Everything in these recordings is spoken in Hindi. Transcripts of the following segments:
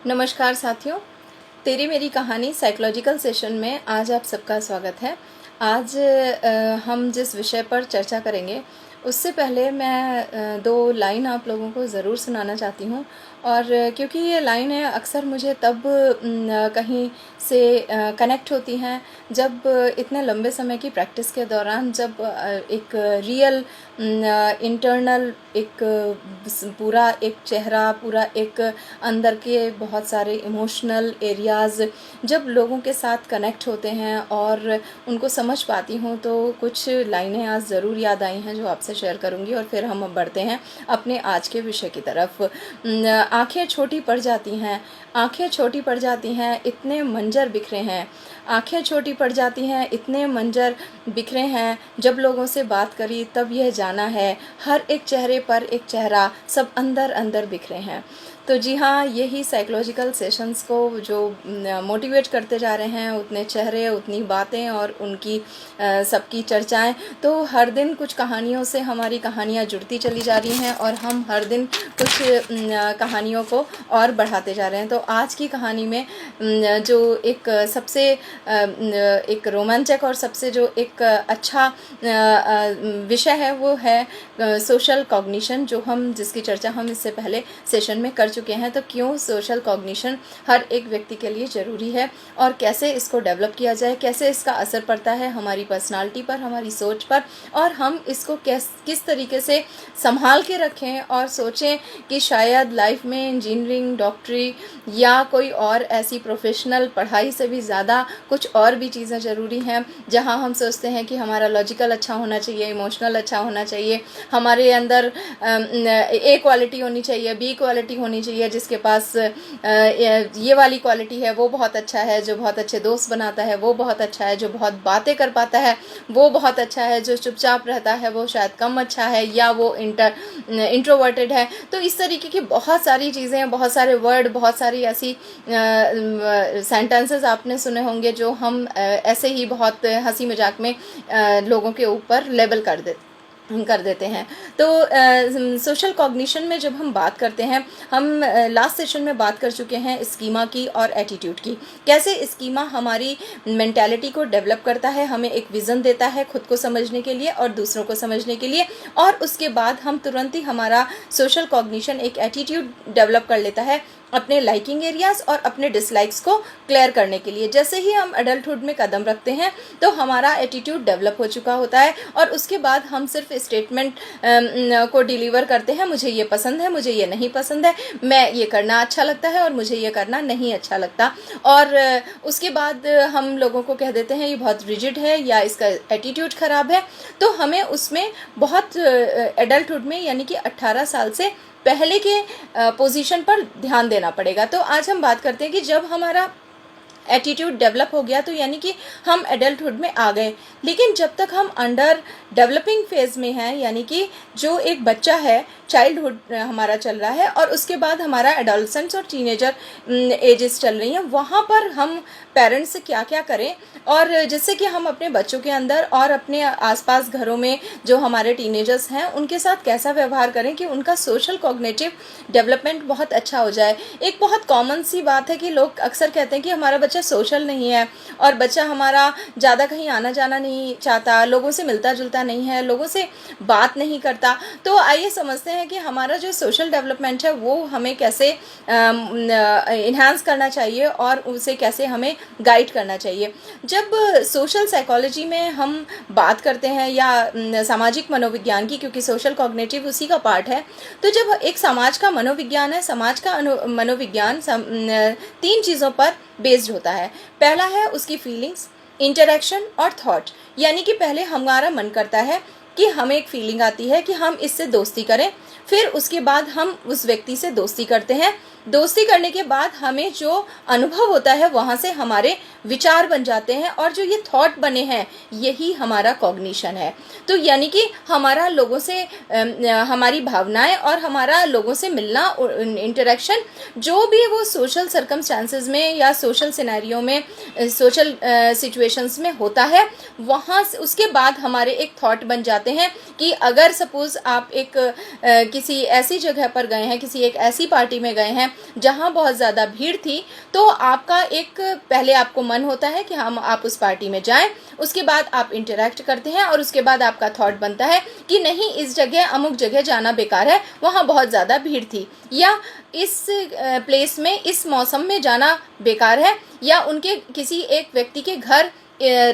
नमस्कार साथियों, तेरी मेरी कहानी साइकोलॉजिकल सेशन में आज आप सबका स्वागत है। आज हम जिस विषय पर चर्चा करेंगे उससे पहले मैं दो लाइन आप लोगों को ज़रूर सुनाना चाहती हूँ। और क्योंकि ये लाइनें अक्सर मुझे तब कहीं से कनेक्ट होती हैं जब इतने लंबे समय की प्रैक्टिस के दौरान जब एक रियल इंटरनल एक पूरा एक चेहरा, पूरा एक अंदर के बहुत सारे इमोशनल एरियाज़ जब लोगों के साथ कनेक्ट होते हैं और उनको समझ पाती हूँ, तो कुछ लाइनें आज ज़रूर याद आई हैं जो आपसे शेयर करूँगी। और फिर हम अब बढ़ते हैं अपने आज के विषय की तरफ। आँखें छोटी पड़ जाती हैं, आँखें छोटी पड़ जाती हैं, इतने मंजर बिखरे हैं। आँखें छोटी पड़ जाती हैं, इतने मंजर बिखरे हैं। जब लोगों से बात करी तब यह जाना है, हर एक चेहरे पर एक चेहरा, सब अंदर अंदर बिखरे हैं। तो जी हाँ, यही साइकोलॉजिकल सेशंस को जो मोटिवेट करते जा रहे हैं, उतने चेहरे, उतनी बातें और उनकी सबकी चर्चाएं। तो हर दिन कुछ कहानियों से हमारी कहानियाँ जुड़ती चली जा रही हैं और हम हर दिन कुछ कहानियों को और बढ़ाते जा रहे हैं। तो आज की कहानी में जो एक सबसे एक रोमांचक और सबसे जो एक अच्छा विषय है वो है सोशल कॉग्निशन, जिसकी चर्चा हम इससे पहले सेशन में कर चुके हैं। तो क्यों सोशल कॉग्निशन हर एक व्यक्ति के लिए ज़रूरी है और कैसे इसको डेवलप किया जाए, कैसे इसका असर पड़ता है हमारी पर्सनालिटी पर, हमारी सोच पर, और हम इसको किस तरीके से संभाल के रखें और सोचें कि शायद लाइफ में इंजीनियरिंग, डॉक्टरी या कोई और ऐसी प्रोफेशनल पढ़ाई से भी ज़्यादा कुछ और भी चीज़ें ज़रूरी हैं, जहां हम सोचते हैं कि हमारा लॉजिकल अच्छा होना चाहिए, इमोशनल अच्छा होना चाहिए, हमारे अंदर ए क्वालिटी होनी चाहिए, बी क्वालिटी होनी चाहिए, जिसके पास ये वाली क्वालिटी है वो बहुत अच्छा है, जो बहुत अच्छे दोस्त बनाता है वो बहुत अच्छा है, जो बहुत बातें कर पाता है वो बहुत अच्छा है, जो चुपचाप रहता है वो शायद कम अच्छा है, या वो इंट्रोवर्टेड है। तो इस तरीके की बहुत सारी चीज़ें, बहुत सारे वर्ड, बहुत सारी ऐसी सेंटेंसेस आपने सुने होंगे जो हम ऐसे ही बहुत हंसी मजाक में लोगों के ऊपर लेबल कर देते हैं। तो सोशल कॉग्निशन में जब हम बात करते हैं, हम लास्ट सेशन में बात कर चुके हैं स्कीमा की और एटीट्यूड की। कैसे स्कीमा हमारी मेंटालिटी को डेवलप करता है, हमें एक विज़न देता है खुद को समझने के लिए और दूसरों को समझने के लिए, और उसके बाद हम तुरंत ही हमारा सोशल कॉग्निशन एक एटीट्यूड डेवलप कर लेता है अपने लाइकिंग एरियाज़ और अपने डिसलाइक्स को क्लियर करने के लिए। जैसे ही हम एडल्टहुड में कदम रखते हैं तो हमारा एटीट्यूड डेवलप हो चुका होता है और उसके बाद हम सिर्फ स्टेटमेंट को डिलीवर करते हैं, मुझे ये पसंद है, मुझे ये नहीं पसंद है, मैं ये करना अच्छा लगता है और मुझे ये करना नहीं अच्छा लगता। और उसके बाद हम लोगों को कह देते हैं ये बहुत रिजिड है या इसका एटीट्यूड ख़राब है। तो हमें उसमें बहुत एडल्टहुड में, यानी कि 18 साल से पहले के पोजीशन पर ध्यान देना पड़ेगा। तो आज हम बात करते हैं कि जब हमारा एटीट्यूड डेवलप हो गया तो यानी कि हम एडल्टहुड में आ गए, लेकिन जब तक हम अंडर डेवलपिंग फेज़ में हैं, यानी कि जो एक बच्चा है, चाइल्डहुड हमारा चल रहा है और उसके बाद हमारा एडोलसेंस और टीनेजर एजेस चल रही हैं, वहाँ पर हम पेरेंट्स से क्या क्या करें और जिससे कि हम अपने बच्चों के अंदर और अपने आसपास घरों में जो हमारे टीनेजर्स हैं उनके साथ कैसा व्यवहार करें कि उनका सोशल कॉग्निटिव डेवलपमेंट बहुत अच्छा हो जाए। एक बहुत कॉमन सी बात है कि लोग अक्सर कहते हैं कि हमारा बच्चा सोशल नहीं है और बच्चा हमारा ज़्यादा कहीं आना जाना नहीं चाहता, लोगों से मिलता जुलता नहीं है, लोगों से बात नहीं करता। तो आइए समझते हैं कि हमारा जो सोशल डेवलपमेंट है वो हमें कैसे इन्हांस करना चाहिए और उसे कैसे हमें गाइड करना चाहिए। जब सोशल साइकोलॉजी में हम बात करते हैं या सामाजिक मनोविज्ञान की, क्योंकि सोशल कॉग्निटिव उसी का पार्ट है, तो जब एक समाज का मनोविज्ञान है, समाज का मनोविज्ञान 3 चीज़ों पर बेस्ड होता है। पहला है उसकी फीलिंग्स, इंटरेक्शन और थॉट। यानी कि पहले हमारा मन करता है कि हमें एक फीलिंग आती है कि हम इससे दोस्ती करें, फिर उसके बाद हम उस व्यक्ति से दोस्ती करते हैं, दोस्ती करने के बाद हमें जो अनुभव होता है वहाँ से हमारे विचार बन जाते हैं और जो ये थॉट बने हैं यही हमारा कॉग्निशन है। तो यानी कि हमारा लोगों से हमारी भावनाएं और हमारा लोगों से मिलना, इंटरेक्शन, जो भी वो सोशल सर्कमस्टांसेस में या सोशल सिनेरियो में, सोशल सिचुएशंस में होता है, वहाँ से उसके बाद हमारे एक थॉट बन जाते हैं कि अगर सपोज़ आप एक किसी ऐसी जगह पर गए हैं, किसी एक ऐसी पार्टी में गए हैं जहाँ बहुत ज़्यादा भीड़ थी, तो आपका एक पहले आपको मन होता है कि हम आप उस पार्टी में जाएं, उसके बाद आप इंटरेक्ट करते हैं और उसके बाद आपका थॉट बनता है कि नहीं, इस जगह अमुक जगह जाना बेकार है, वहाँ बहुत ज़्यादा भीड़ थी, या इस प्लेस में इस मौसम में जाना बेकार है, या उनके किसी एक व्यक्ति के घर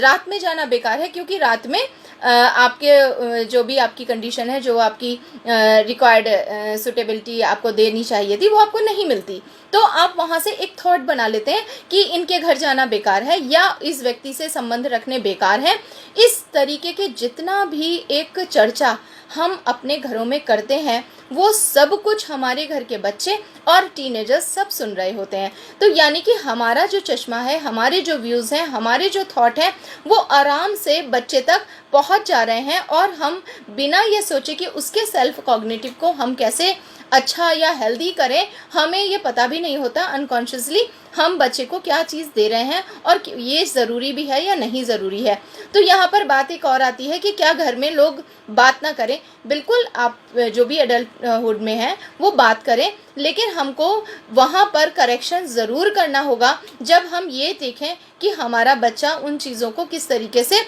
रात में जाना बेकार है, क्योंकि रात में आपके जो भी आपकी कंडीशन है, जो आपकी रिक्वायर्ड सुटेबिलिटी आपको देनी चाहिए थी, वो आपको नहीं मिलती। तो आप वहाँ से एक थॉट बना लेते हैं कि इनके घर जाना बेकार है, या इस व्यक्ति से संबंध रखने बेकार है। इस तरीके के जितना भी एक चर्चा हम अपने घरों में करते हैं, वो सब कुछ हमारे घर के बच्चे और टीनेजर्स सब सुन रहे होते हैं। तो यानी कि हमारा जो चश्मा है, हमारे जो व्यूज़ हैं, हमारे जो थॉट हैं, वो आराम से बच्चे तक पहुंच जा रहे हैं, और हम बिना ये सोचे कि उसके सेल्फ कॉग्निटिव को हम कैसे अच्छा या हेल्दी करें, हमें ये पता भी नहीं होता अनकॉन्शियसली हम बच्चे को क्या चीज़ दे रहे हैं और ये ज़रूरी भी है या नहीं ज़रूरी है। तो यहाँ पर बात एक और आती है कि क्या घर में लोग बात ना करें? बिल्कुल, आप जो भी एडल्टहुड में हैं वो बात करें, लेकिन हमको वहाँ पर करेक्शन ज़रूर करना होगा जब हम ये देखें कि हमारा बच्चा उन चीज़ों को किस तरीके से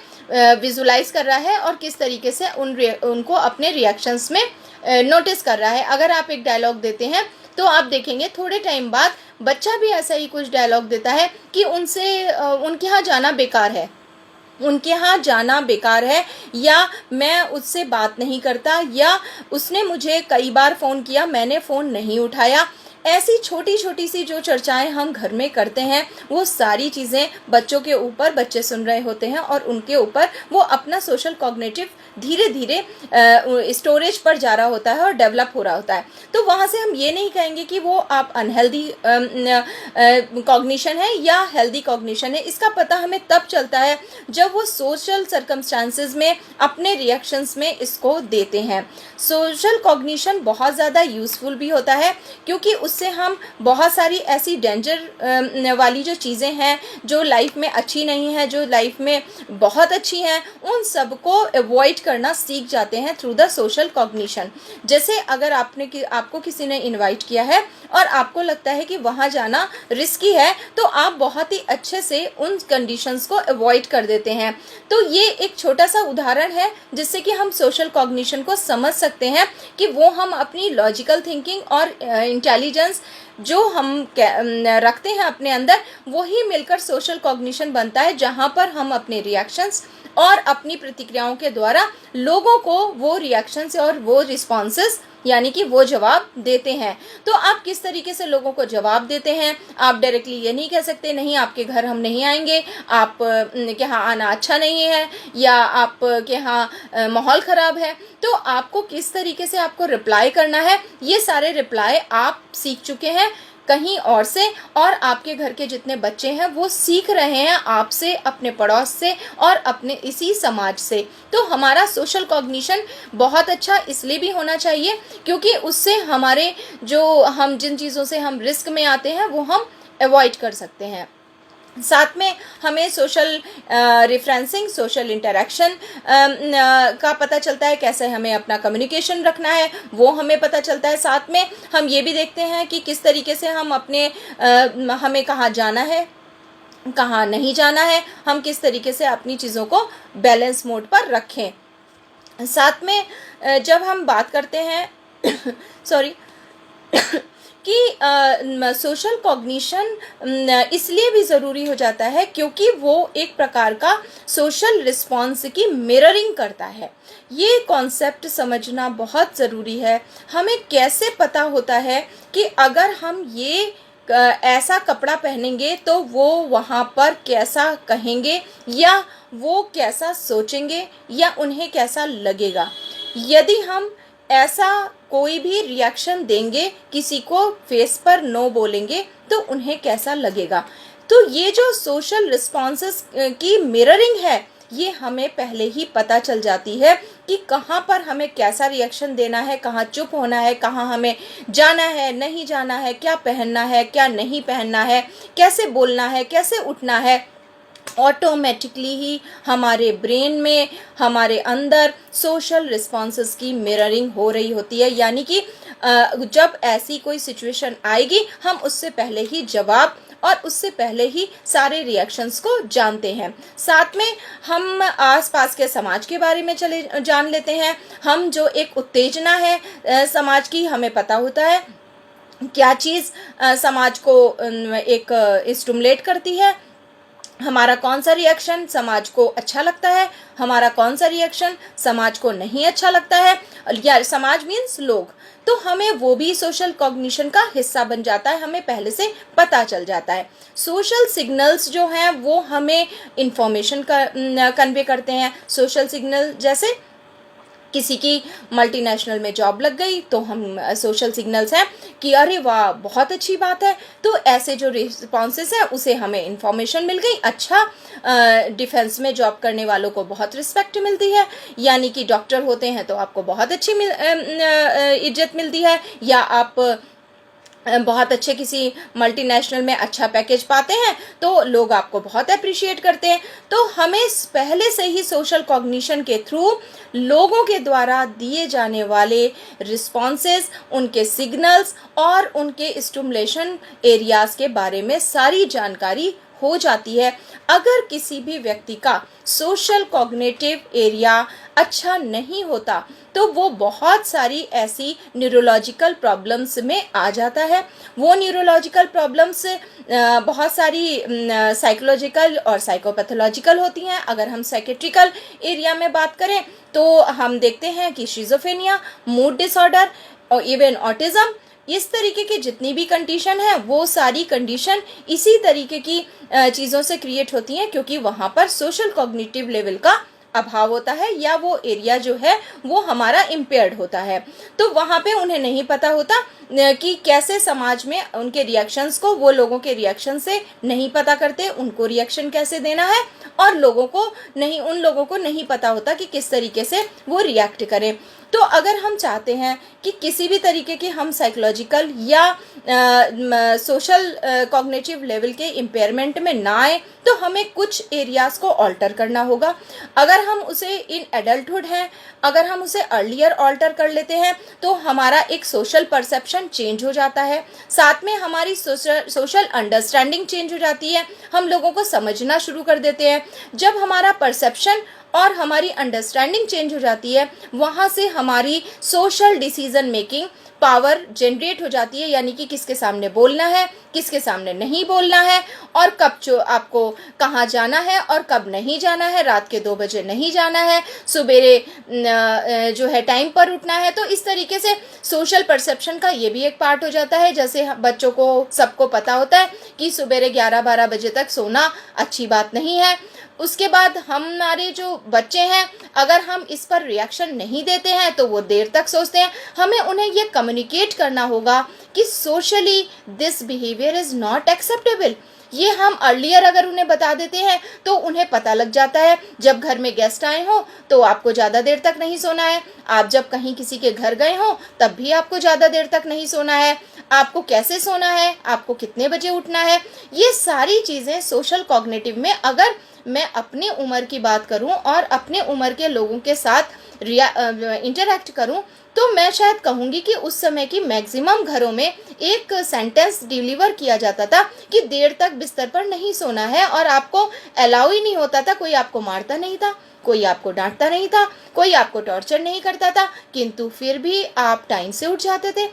विजुलाइज कर रहा है और किस तरीके से उनको अपने रिएक्शंस में नोटिस कर रहा है। अगर आप एक डायलॉग देते हैं तो आप देखेंगे थोड़े टाइम बाद बच्चा भी ऐसा ही कुछ डायलॉग देता है कि उनके यहाँ जाना बेकार है, उनके यहाँ जाना बेकार है, या मैं उससे बात नहीं करता, या उसने मुझे कई बार फ़ोन किया, मैंने फ़ोन नहीं उठाया। ऐसी छोटी छोटी सी जो चर्चाएं हम घर में करते हैं, वो सारी चीज़ें बच्चों के ऊपर बच्चे सुन रहे होते हैं, और उनके ऊपर वो अपना सोशल कॉग्निटिव धीरे धीरे स्टोरेज पर जा रहा होता है और डेवलप हो रहा होता है। तो वहाँ से हम ये नहीं कहेंगे कि वो आप अनहेल्दी कॉग्निशन है या हेल्दी कॉग्निशन है। इसका पता हमें तब चलता है जब वो सोशल सर्कमस्टांसेस में अपने रिएक्शंस में इसको देते हैं। सोशल कॉग्निशन बहुत ज़्यादा यूज़फुल भी होता है, क्योंकि उससे हम बहुत सारी ऐसी डेंजर वाली जो चीज़ें हैं, जो लाइफ में अच्छी नहीं है, जो लाइफ में बहुत अच्छी हैं, उन सबको अवॉइड करना सीख जाते हैं थ्रू द सोशल कॉग्निशन। जैसे अगर आपको किसी ने इनवाइट किया है और आपको लगता है कि वहाँ जाना रिस्की है, तो आप बहुत ही अच्छे से उन कंडीशंस को अवॉइड कर देते हैं। तो ये एक छोटा सा उदाहरण है जिससे कि हम सोशल कॉग्निशन को समझ सकते हैं कि वो हम अपनी लॉजिकल थिंकिंग और इंटेलिजेंस जो हम रखते हैं अपने अंदर, वही मिलकर सोशल कॉग्निशन बनता है, जहाँ पर हम अपने रिएक्शंस और अपनी प्रतिक्रियाओं के द्वारा लोगों को वो रिएक्शंस और वो रिस्पॉन्सेस यानी कि वो जवाब देते हैं। तो आप किस तरीके से लोगों को जवाब देते हैं? आप डायरेक्टली ये नहीं कह सकते नहीं आपके घर हम नहीं आएंगे, आप के यहाँ आना अच्छा नहीं है, या आप के यहाँ माहौल ख़राब है। तो आपको किस तरीके से आपको रिप्लाई करना है, ये सारे रिप्लाई आप सीख चुके हैं कहीं और से, और आपके घर के जितने बच्चे हैं वो सीख रहे हैं आपसे, अपने पड़ोस से और अपने इसी समाज से। तो हमारा सोशल कॉग्निशन बहुत अच्छा इसलिए भी होना चाहिए क्योंकि उससे हमारे हम जिन चीज़ों से हम रिस्क में आते हैं वो हम अवॉइड कर सकते हैं। साथ में हमें सोशल रेफरेंसिंग, सोशल इंटरेक्शन का पता चलता है, कैसे हमें अपना कम्युनिकेशन रखना है वो हमें पता चलता है। साथ में हम ये भी देखते हैं कि किस तरीके से हम हमें कहाँ जाना है, कहाँ नहीं जाना है, हम किस तरीके से अपनी चीज़ों को बैलेंस मोड पर रखें। साथ में जब हम बात करते हैं सॉरी कि सोशल कॉग्निशन इसलिए भी ज़रूरी हो जाता है क्योंकि वो एक प्रकार का सोशल रिस्पॉन्स की मिररिंग करता है। ये कॉन्सेप्ट समझना बहुत ज़रूरी है। हमें कैसे पता होता है कि अगर हम ये ऐसा कपड़ा पहनेंगे तो वो वहाँ पर कैसा कहेंगे, या वो कैसा सोचेंगे, या उन्हें कैसा लगेगा। यदि हम ऐसा कोई भी रिएक्शन देंगे, किसी को फेस पर नो बोलेंगे, तो उन्हें कैसा लगेगा। तो ये जो सोशल रिस्पॉन्सेस की मिररिंग है, ये हमें पहले ही पता चल जाती है कि कहाँ पर हमें कैसा रिएक्शन देना है, कहाँ चुप होना है, कहाँ हमें जाना है, नहीं जाना है, क्या पहनना है, क्या नहीं पहनना है, कैसे बोलना है, कैसे उठना है। ऑटोमेटिकली ही हमारे ब्रेन में, हमारे अंदर सोशल रिस्पॉन्सेस की मिररिंग हो रही होती है। यानी कि जब ऐसी कोई सिचुएशन आएगी, हम उससे पहले ही जवाब और उससे पहले ही सारे रिएक्शंस को जानते हैं। साथ में हम आसपास के समाज के बारे में जान लेते हैं। हम जो एक उत्तेजना है समाज की, हमें पता होता है क्या चीज़ समाज को एक स्टिमुलेट करती है, हमारा कौन सा रिएक्शन समाज को अच्छा लगता है, हमारा कौन सा रिएक्शन समाज को नहीं अच्छा लगता है, या समाज मीन्स लोग। तो हमें वो भी सोशल कॉग्निशन का हिस्सा बन जाता है, हमें पहले से पता चल जाता है। सोशल सिग्नल्स जो हैं वो हमें इंफॉर्मेशन का कन्वे करते हैं। सोशल सिग्नल जैसे किसी की मल्टीनेशनल में जॉब लग गई तो हम सोशल सिग्नल्स हैं कि अरे वाह बहुत अच्छी बात है, तो ऐसे जो रिस्पॉन्सेस हैं उसे हमें इंफॉर्मेशन मिल गई। अच्छा, डिफेंस में जॉब करने वालों को बहुत रिस्पेक्ट मिलती है, यानी कि डॉक्टर होते हैं तो आपको बहुत अच्छी इज्जत मिलती है, या आप बहुत अच्छे किसी मल्टीनेशनल में अच्छा पैकेज पाते हैं तो लोग आपको बहुत अप्रिशिएट करते हैं। तो हमें पहले से ही सोशल कॉग्निशन के थ्रू लोगों के द्वारा दिए जाने वाले रिस्पॉन्सेस, उनके सिग्नल्स और उनके स्टिमुलेशन एरियाज के बारे में सारी जानकारी हो जाती है। अगर किसी भी व्यक्ति का सोशल कॉग्निटिव एरिया अच्छा नहीं होता तो वो बहुत सारी ऐसी न्यूरोलॉजिकल प्रॉब्लम्स में आ जाता है। वो न्यूरोलॉजिकल प्रॉब्लम्स बहुत सारी साइकोलॉजिकल और साइकोपैथोलॉजिकल होती हैं। अगर हम साइकेट्रिकल एरिया में बात करें तो हम देखते हैं कि शिज़ोफ्रेनिया, मूड डिसऑर्डर और इवन ऑटिज्म, इस तरीके की जितनी भी कंडीशन है वो सारी कंडीशन इसी तरीके की चीज़ों से क्रिएट होती हैं, क्योंकि वहाँ पर सोशल कॉग्निटिव लेवल का अभाव होता है या वो एरिया जो है वो हमारा इम्पेयर्ड होता है। तो वहाँ पे उन्हें नहीं पता होता कि कैसे समाज में उनके रिएक्शंस को, वो लोगों के रिएक्शन से नहीं पता करते उनको रिएक्शन कैसे देना है, और उन लोगों को नहीं पता होता कि किस तरीके से वो रिएक्ट करें। तो अगर हम चाहते हैं कि किसी भी तरीके के हम साइकोलॉजिकल या सोशल कॉग्निटिव लेवल के इम्पेयरमेंट में ना आए तो हमें कुछ एरियाज़ को ऑल्टर करना होगा। अगर हम उसे इन एडल्टहुड हैं, अगर हम उसे अर्लियर ऑल्टर कर लेते हैं तो हमारा एक सोशल परसेप्शन चेंज हो जाता है, साथ में हमारी सोशल अंडरस्टैंडिंग चेंज हो जाती है, हम लोगों को समझना शुरू कर देते हैं। जब हमारा परसेप्शन और हमारी अंडरस्टैंडिंग चेंज हो जाती है, वहाँ से हमारी social decision making power generate हो जाती है, यानी कि किसके सामने बोलना है, किसके सामने नहीं बोलना है, और कब आपको कहाँ जाना है और कब नहीं जाना है, रात के 2 बजे नहीं जाना है, सुबेरे जो है टाइम पर उठना है। तो इस तरीके से सोशल परसेप्शन का ये भी एक पार्ट हो जाता है। जैसे बच्चों को सबको पता होता है कि सुबेरे 11-12 बजे तक सोना अच्छी बात नहीं है। उसके बाद हमारे जो बच्चे हैं, अगर हम इस पर रिएक्शन नहीं देते हैं तो वो देर तक सोचते हैं। हमें उन्हें ये कम्युनिकेट करना होगा कि socially this behaviour is not acceptable. ये हम अर्लियर अगर उन्हें बता देते हैं तो उन्हें पता लग जाता है। जब घर में गेस्ट आए हों तो आपको ज़्यादा देर तक नहीं सोना है, आप जब कहीं किसी के घर गए हों तब भी आपको ज़्यादा देर तक नहीं सोना है, आपको कैसे सोना है, आपको कितने बजे उठना है। ये सारी चीज़ें सोशल कॉग्निटिव में, अगर मैं अपनी उम्र की बात करूं और अपने उम्र के लोगों के साथ इंटरैक्ट करूं तो मैं शायद कहूँगी कि उस समय की मैक्सिमम घरों में एक सेंटेंस डिलीवर किया जाता था कि देर तक बिस्तर पर नहीं सोना है, और आपको अलाउ ही नहीं होता था। कोई आपको मारता नहीं था, कोई आपको डांटता नहीं था, कोई आपको टॉर्चर नहीं करता था, किंतु फिर भी आप टाइम से उठ जाते थे।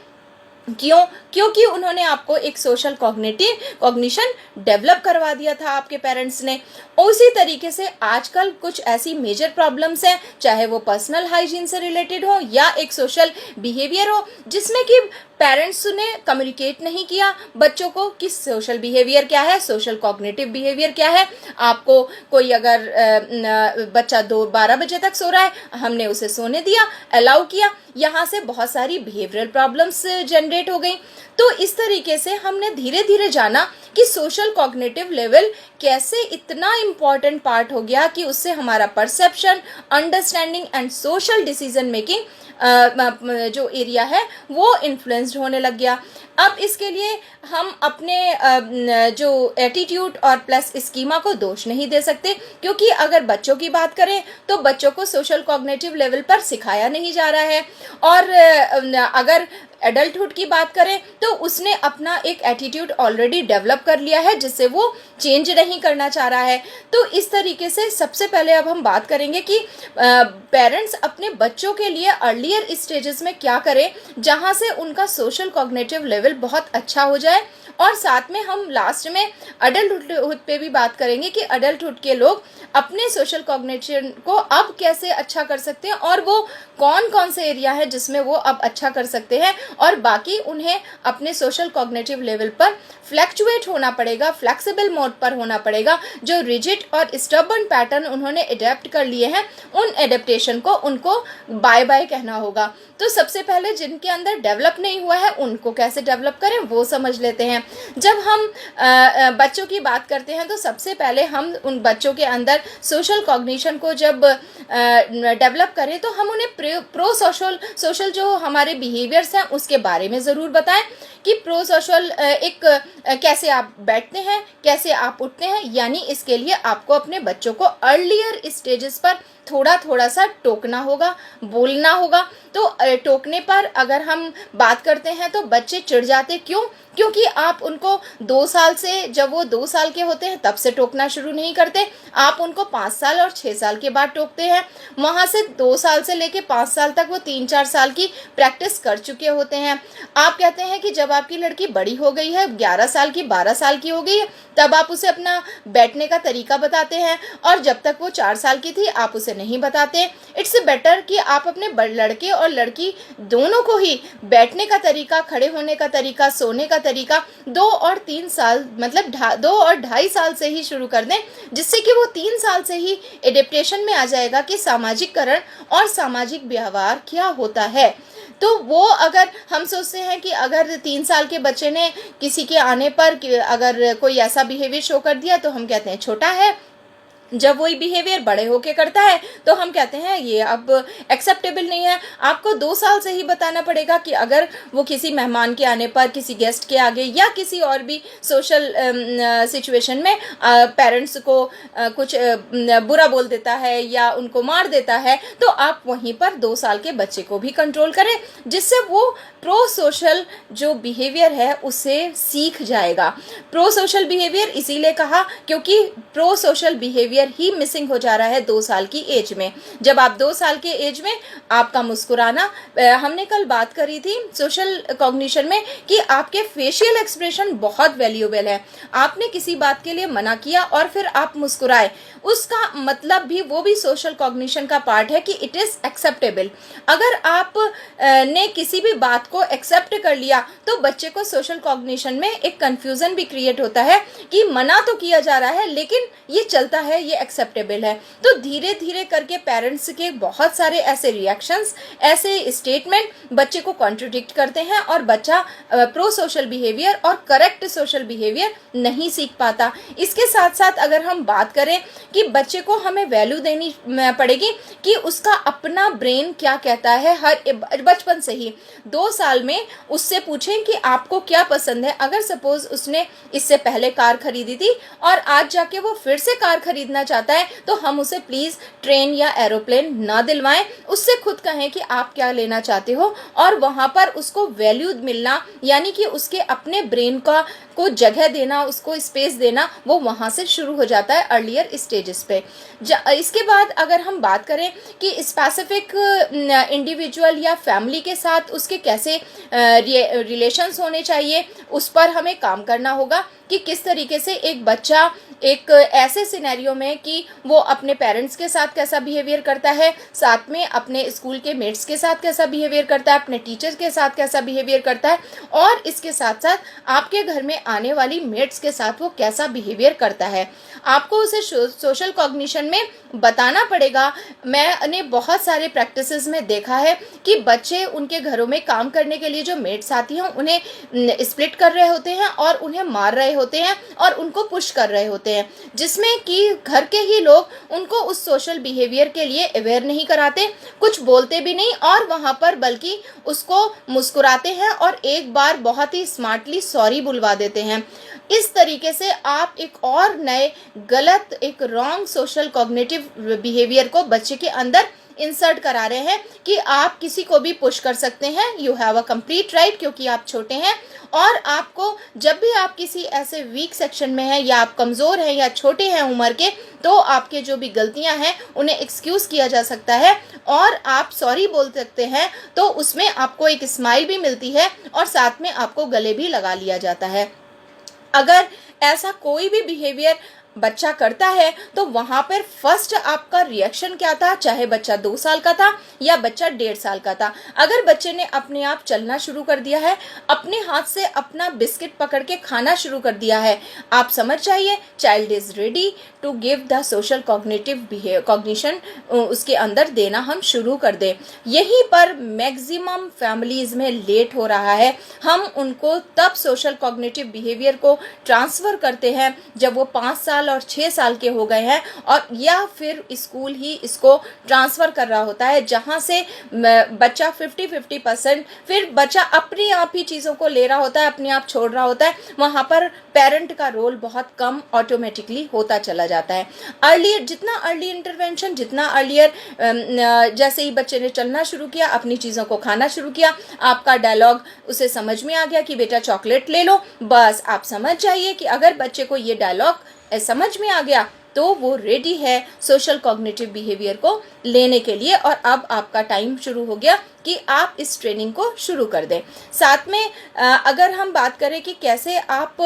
क्यों? क्योंकि उन्होंने आपको एक सोशल कॉग्निशन डेवलप करवा दिया था आपके पेरेंट्स ने। उसी तरीके से आजकल कुछ ऐसी मेजर प्रॉब्लम्स हैं, चाहे वो पर्सनल हाइजीन से रिलेटेड हो या एक सोशल बिहेवियर हो, जिसमें कि पेरेंट्स ने कम्युनिकेट नहीं किया बच्चों को कि सोशल बिहेवियर क्या है, सोशल कॉग्निटिव बिहेवियर क्या है। आपको कोई अगर बच्चा 12 बजे तक सो रहा है, हमने उसे सोने दिया, अलाउ किया, यहाँ से बहुत सारी बिहेवियरल प्रॉब्लम्स जनरेट हो गई। तो इस तरीके से हमने धीरे धीरे जाना कि सोशल कॉग्निटिव लेवल कैसे इतना इम्पॉर्टेंट पार्ट हो गया कि उससे हमारा perception, understanding and social decision making जो एरिया है वो इन्फ्लुएंस्ड होने लग गया। अब इसके लिए हम अपने जो एटीट्यूड और प्लस स्कीमा को दोष नहीं दे सकते, क्योंकि अगर बच्चों की बात करें तो बच्चों को सोशल कॉग्निटिव लेवल पर सिखाया नहीं जा रहा है, और अगर एडल्टहुड की बात करें तो उसने अपना एक एटीट्यूड ऑलरेडी डेवलप कर लिया है जिससे वो चेंज नहीं करना चाह रहा है। तो इस तरीके से सबसे पहले अब हम बात करेंगे कि पेरेंट्स अपने बच्चों के लिए अर्लियर स्टेजेस में क्या करें जहां से उनका सोशल कॉग्निटिव लेवल बहुत अच्छा हो जाए, और साथ में हम लास्ट में अडल्टहुड पे भी बात करेंगे कि अडल्टहुड के लोग अपने सोशल कॉग्निशन को अब कैसे अच्छा कर सकते हैं और वो कौन कौन से एरिया है जिसमें वो अब अच्छा कर सकते हैं, और बाकी उन्हें अपने सोशल कॉग्निटिव लेवल पर फ्लैक्चुएट होना पड़ेगा, फ्लेक्सिबल मोड पर होना पड़ेगा। जो रिजिड और स्टबर्न पैटर्न उन्होंने एडेप्ट कर लिए हैं उन एडेप्टेशन को उनको बाय बाय कहना होगा। तो सबसे पहले जिनके अंदर डेवलप नहीं हुआ है उनको कैसे डेवलप करें वो समझ लेते हैं। जब हम बच्चों की बात करते हैं तो सबसे पहले हम उन बच्चों के अंदर सोशल कॉग्निशन को जब डेवलप करें तो हम उन्हें प्रो सोशल जो हमारे बिहेवियर्स हैं उसके बारे में ज़रूर बताएं कि प्रो सोशल एक कैसे आप बैठते हैं, कैसे आप उठते हैं, यानी इसके लिए आपको अपने बच्चों को अर्लियर स्टेजेस पर थोड़ा थोड़ा सा टोकना होगा, बोलना होगा। तो टोकने पर अगर हम बात करते हैं तो बच्चे चिढ़ जाते, क्यों? क्योंकि आप उनको 2 साल से, जब वो 2 साल के होते हैं तब से टोकना शुरू नहीं करते, आप उनको 5 साल और 6 साल के बाद टोकते हैं। वहाँ से 2 साल से लेके 5 साल तक वो 3-4 साल की प्रैक्टिस कर चुके होते हैं। आप कहते हैं कि जब आपकी लड़की बड़ी हो गई है, 11 साल की, 12 साल की हो गई है, तब आप उसे अपना बैठने का तरीका बताते हैं, और जब तक वो 4 साल की थी आप उसे नहीं बताते। इट्स बेटर कि आप अपने लड़के और लड़की दोनों को ही बैठने का तरीका, खड़े होने का तरीका, सोने का तरीका 2 और 3 साल, मतलब 2 और 2.5 साल से ही शुरू कर दें, जिससे कि वो 3 साल से ही एडेप्टेशन में आ जाएगा कि सामाजिककरण और सामाजिक व्यवहार क्या होता है। तो वो अगर हम सोचते हैं कि अगर 3 साल के बच्चे ने किसी के आने पर अगर कोई ऐसा बिहेवियर शो कर दिया तो हम कहते हैं छोटा है। जब वही बिहेवियर बड़े होके करता है तो हम कहते हैं ये अब एक्सेप्टेबल नहीं है। आपको 2 साल से ही बताना पड़ेगा कि अगर वो किसी मेहमान के आने पर, किसी गेस्ट के आगे या किसी और भी सोशल सिचुएशन में पेरेंट्स को कुछ बुरा बोल देता है या उनको मार देता है, तो आप वहीं पर 2 साल के बच्चे को भी कंट्रोल करें, जिससे वो प्रो सोशल जो बिहेवियर है उसे सीख जाएगा। प्रो सोशल बिहेवियर इसीलिए कहा क्योंकि प्रो सोशल बिहेवियर ही मिसिंग हो जा रहा है 2 साल की एज में। जब आप 2 साल के एज में आपका मुस्कुराना, हमने कल बात करी थी सोशल कॉग्निशन में कि आपके फेशियल एक्सप्रेशन बहुत वैल्यूएबल है। आपने किसी बात के लिए मना किया और फिर आप मुस्कुराए, उसका मतलब भी वो भी सोशल कॉग्निशन का पार्ट है कि इट इज एक्सेप्टेबल। अगर आप ने किसी भी बात को एक्सेप्ट कर लिया तो बच्चे को सोशल कॉग्निशन में एक कंफ्यूजन भी क्रिएट होता है कि मना तो किया जा रहा है लेकिन ये चलता है, ये एक्सेप्टेबल है। तो धीरे धीरे करके पेरेंट्स के बहुत सारे ऐसे रिएक्शंस, ऐसे स्टेटमेंट बच्चे को कॉन्ट्रडिक्ट करते हैं और बच्चा प्रो सोशल बिहेवियर और करेक्ट सोशल बिहेवियर नहीं सीख पाता। इसके साथ साथ अगर हम बात करें कि बच्चे को हमें वैल्यू देनी पड़ेगी कि उसका अपना ब्रेन क्या कहता है। हर बचपन से ही 2 साल में उससे पूछें कि आपको क्या पसंद है। अगर सपोज उसने इससे पहले कार खरीदी थी और आज जाके वो फिर से कार खरीदना चाहता है तो हम उसे प्लीज ट्रेन या एरोप्लेन ना दिलवाएं, उससे खुद कहें कि आप क्या लेना चाहते हो, और वहां पर उसको वैल्यू मिलना, यानी कि उसके अपने ब्रेन को जगह देना, उसको स्पेस देना, वो वहां से शुरू हो जाता है अर्लियर स्टेजेस पे। इसके बाद अगर हम बात करें कि स्पेसिफिक इंडिविजुअल या फैमिली के साथ उसके कैसे रिलेशंस होने चाहिए, उस पर हमें काम करना होगा कि किस तरीके से एक बच्चा एक ऐसे सिनेरियो में कि वो अपने पेरेंट्स के साथ कैसा बिहेवियर करता है, साथ में अपने स्कूल के मेट्स के साथ कैसा बिहेवियर करता है, अपने टीचर्स के साथ कैसा बिहेवियर करता है, और इसके साथ साथ आपके घर में आने वाली मेट्स के साथ वो कैसा बिहेवियर करता है। आपको उसे सोशल कॉग्निशन में बताना पड़ेगा। मैंने बहुत सारे प्रैक्टिसेस में देखा है कि बच्चे उनके घरों में काम करने के लिए जो मेट्स आती हैं उन्हें स्प्लिट कर रहे होते हैं और उन्हें मार रहे होते हैं और उनको पुश कर रहे होते हैं, जिसमें कि घर के ही लोग उनको उस सोशल बिहेवियर के लिए अवेयर नहीं कराते, कुछ बोलते भी नहीं और वहाँ पर बल्कि उसको मुस्कुराते हैं और एक बार बहुत ही स्मार्टली सॉरी बुलवा देते हैं। इस तरीके से आप एक और नए गलत, एक रॉन्ग सोशल कॉग्निटिव बिहेवियर को बच्चे के अंदर इंसर्ट करा रहे हैं कि आप किसी को भी पुश कर सकते हैं, you have a complete right, क्योंकि आप छोटे हैं। और आपको जब भी आप किसी ऐसे वीक सेक्शन में हैं या आप कमज़ोर हैं या छोटे हैं उम्र के, तो आपके जो भी गलतियां हैं उन्हें एक्सक्यूज़ किया जा सकता है और आप सॉरी बोल सकते हैं, तो उसमें आपको एक स्माइल भी मिलती है और साथ में आपको गले भी लगा लिया जाता है। अगर ऐसा कोई भी बिहेवियर बच्चा करता है तो वहाँ पर फर्स्ट आपका रिएक्शन क्या था, चाहे बच्चा 2 साल का था या बच्चा 1.5 साल का था। अगर बच्चे ने अपने आप चलना शुरू कर दिया है, अपने हाथ से अपना बिस्किट पकड़ के खाना शुरू कर दिया है, आप समझ जाइए child is ready to give the social cognitive cognition, उसके अंदर देना हम शुरू कर दें। यहीं पर मैक्सिमम फैमिलीज में लेट हो रहा है। हम उनको तब सोशल कॉग्निटिव बिहेवियर को ट्रांसफ़र करते हैं जब वो 5 साल और 6 साल के हो गए हैं, और या फिर स्कूल ही इसको ट्रांसफ़र कर रहा होता है, जहाँ से बच्चा 50-50%, फिर बच्चा अपने आप ही चीज़ों को ले रहा होता है, अपने आप छोड़ रहा होता है। वहाँ पर पेरेंट का रोल बहुत कम ऑटोमेटिकली होता चला जाता है। अर्लियर, जितना अर्ली इंटरवेंशन, जितना अर्लियर, जैसे ही बच्चे ने चलना शुरू किया, अपनी चीज़ों को खाना शुरू किया, आपका डायलॉग उसे समझ में आ गया कि बेटा चॉकलेट ले लो, बस आप समझ जाइए कि अगर बच्चे को ये डायलॉग समझ में आ गया तो वो रेडी है सोशल कॉग्निटिव बिहेवियर को लेने के लिए, और अब आपका टाइम शुरू हो गया कि आप इस ट्रेनिंग को शुरू कर दें। साथ में अगर हम बात करें कि कैसे आप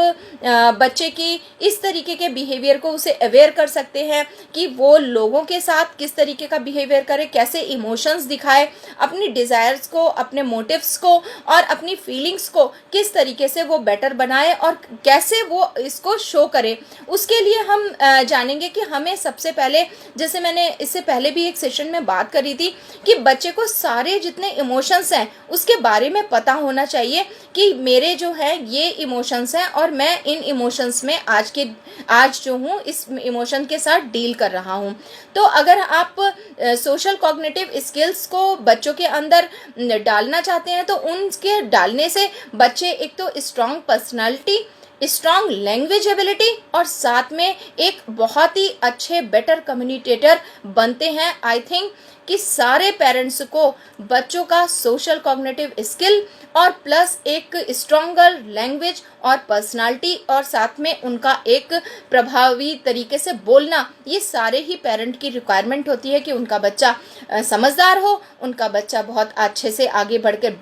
बच्चे की इस तरीके के बिहेवियर को उसे अवेयर कर सकते हैं कि वो लोगों के साथ किस तरीके का बिहेवियर करे, कैसे इमोशंस दिखाए, अपनी डिज़ायर्स को, अपने मोटिव्स को और अपनी फीलिंग्स को किस तरीके से वो बेटर बनाए और कैसे वो इसको शो करे, उसके लिए हम जानेंगे कि हमें सबसे पहले, जैसे मैंने इससे पहले भी एक सेशन में बात करी थी, कि बच्चे को सारे जितने इमोशंस हैं उसके बारे में पता होना चाहिए कि मेरे जो है ये इमोशंस हैं और मैं इन इमोशंस में आज जो हूँ इस इमोशन के साथ डील कर रहा हूँ। तो अगर आप सोशल कॉग्निटिव स्किल्स को बच्चों के अंदर डालना चाहते हैं तो उनके डालने से बच्चे एक तो strong personality, strong language ability और साथ में एक बहुत ही अच्छे बेटर कम्युनिकेटर बनते हैं। आई थिंक कि सारे पेरेंट्स को बच्चों का सोशल कॉग्निटिव स्किल और प्लस एक स्ट्रॉन्गर लैंग्वेज और पर्सनालिटी और साथ में उनका एक प्रभावी तरीके से बोलना, ये सारे ही पेरेंट की रिक्वायरमेंट होती है कि उनका बच्चा समझदार हो, उनका बच्चा बहुत अच्छे से आगे बढ़कर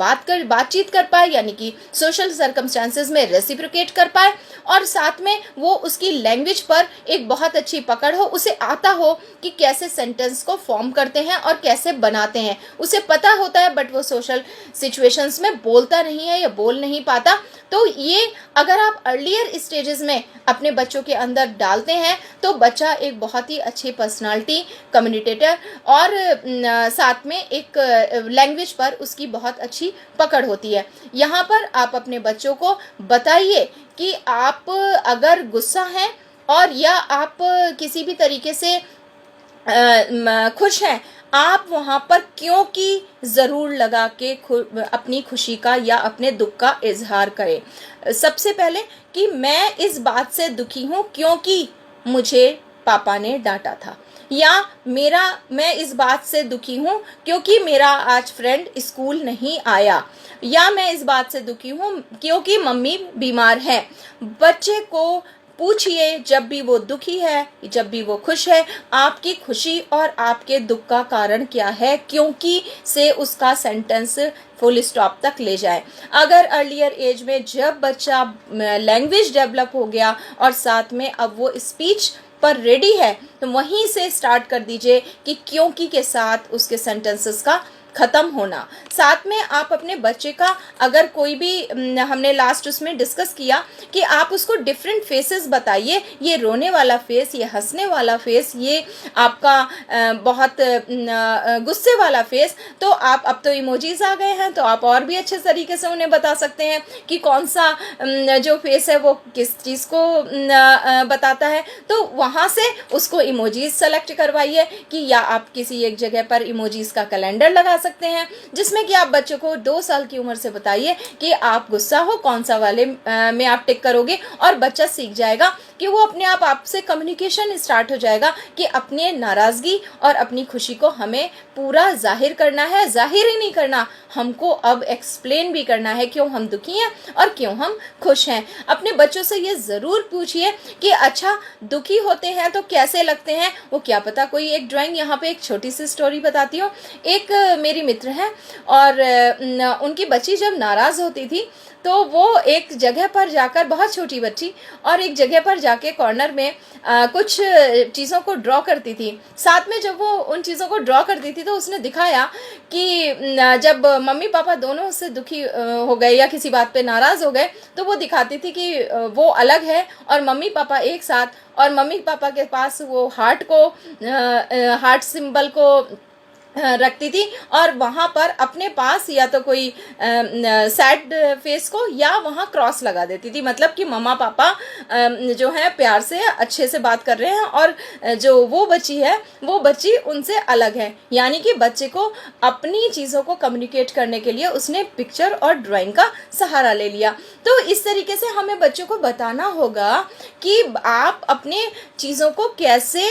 बातचीत कर पाए, यानी कि सोशल सर्कमस्टांसेस में रेसिप्रोकेट कर पाए, और साथ में वो उसकी लैंग्वेज पर एक बहुत अच्छी पकड़ हो, उसे आता हो कि कैसे सेंटेंस को फॉर्म करते हैं और कैसे बनाते हैं। उसे पता होता है बट वो सोशल सिचुएशंस में बोलता नहीं है या बोल नहीं पाता। तो ये अगर आप अर्लियर स्टेजेस में अपने बच्चों के अंदर डालते हैं तो बच्चा एक बहुत ही अच्छी पर्सनालिटी, कम्युनिकेटर और साथ में एक लैंग्वेज पर उसकी बहुत अच्छी पकड़ होती है। यहाँ पर आप अपने बच्चों को बताइए कि आप अगर गुस्सा हैं और या आप किसी भी तरीके से खुश हैं, आप वहाँ पर क्यों की ज़रूर लगा के अपनी खुशी का या अपने दुख का इजहार करें। सबसे पहले कि मैं इस बात से दुखी हूँ क्योंकि मुझे पापा ने डांटा था, या मैं इस बात से दुखी हूँ क्योंकि मेरा आज फ्रेंड स्कूल नहीं आया, या मैं इस बात से दुखी हूँ क्योंकि मम्मी बीमार है। बच्चे को पूछिए जब भी वो दुखी है, जब भी वो खुश है, आपकी खुशी और आपके दुख का कारण क्या है, क्योंकि से उसका सेंटेंस फुल स्टॉप तक ले जाए। अगर अर्लियर एज में जब बच्चा लैंग्वेज डेवलप हो गया और साथ में अब वो स्पीच पर रेडी है, तो वहीं से स्टार्ट कर दीजिए कि क्योंकि के साथ उसके सेंटेंसेस का ख़त्म होना। साथ में आप अपने बच्चे का अगर कोई भी हमने लास्ट उसमें डिस्कस किया कि आप उसको डिफरेंट फेसेस बताइए, ये रोने वाला फेस, ये हंसने वाला फेस, ये आपका बहुत गुस्से वाला फेस। तो आप अब तो इमोजीज आ गए हैं, तो आप और भी अच्छे तरीके से उन्हें बता सकते हैं कि कौन सा जो फेस है वो किस चीज़ को बताता है। तो वहाँ से उसको इमोजीज सेलेक्ट करवाइए कि या आप किसी एक जगह पर इमोजीज का कैलेंडर लगा सकते हैं जिसमें कि आप बच्चों को 2 साल की उम्र से बताइए कि आप गुस्सा हो कौन सा वाले में आप टिक करोगे, और बच्चा सीख जाएगा कि वो अपने आप आपसे कम्युनिकेशन स्टार्ट हो जाएगा कि अपनी नाराज़गी और अपनी खुशी को हमें पूरा जाहिर करना है। जाहिर ही नहीं करना, हमको अब एक्सप्लेन भी करना है क्यों हम दुखी हैं और क्यों हम खुश हैं। अपने बच्चों से ये ज़रूर पूछिए कि अच्छा दुखी होते हैं तो कैसे लगते हैं, वो क्या पता कोई एक ड्राइंग, यहाँ पे एक छोटी सी स्टोरी बताती हूँ। एक मेरी मित्र है और उनकी बच्ची जब नाराज़ होती थी तो वो एक जगह पर जाकर, बहुत छोटी बच्ची, और एक जगह पर जाके कॉर्नर में कुछ चीज़ों को ड्रॉ करती थी। साथ में जब वो उन चीज़ों को ड्रॉ करती थी तो उसने दिखाया कि जब मम्मी पापा दोनों उससे दुखी हो गए या किसी बात पे नाराज़ हो गए तो वो दिखाती थी कि वो अलग है और मम्मी पापा एक साथ, और मम्मी पापा के पास वो हार्ट सिंबल को रखती थी और वहाँ पर अपने पास या तो कोई सैड फेस को या वहाँ क्रॉस लगा देती थी, मतलब कि मम्मा पापा जो है प्यार से अच्छे से बात कर रहे हैं और जो वो बच्ची है वो बच्ची उनसे अलग है। यानी कि बच्चे को अपनी चीज़ों को कम्युनिकेट करने के लिए उसने पिक्चर और ड्राइंग का सहारा ले लिया। तो इस तरीके से हमें बच्चों को बताना होगा कि आप अपने चीज़ों को कैसे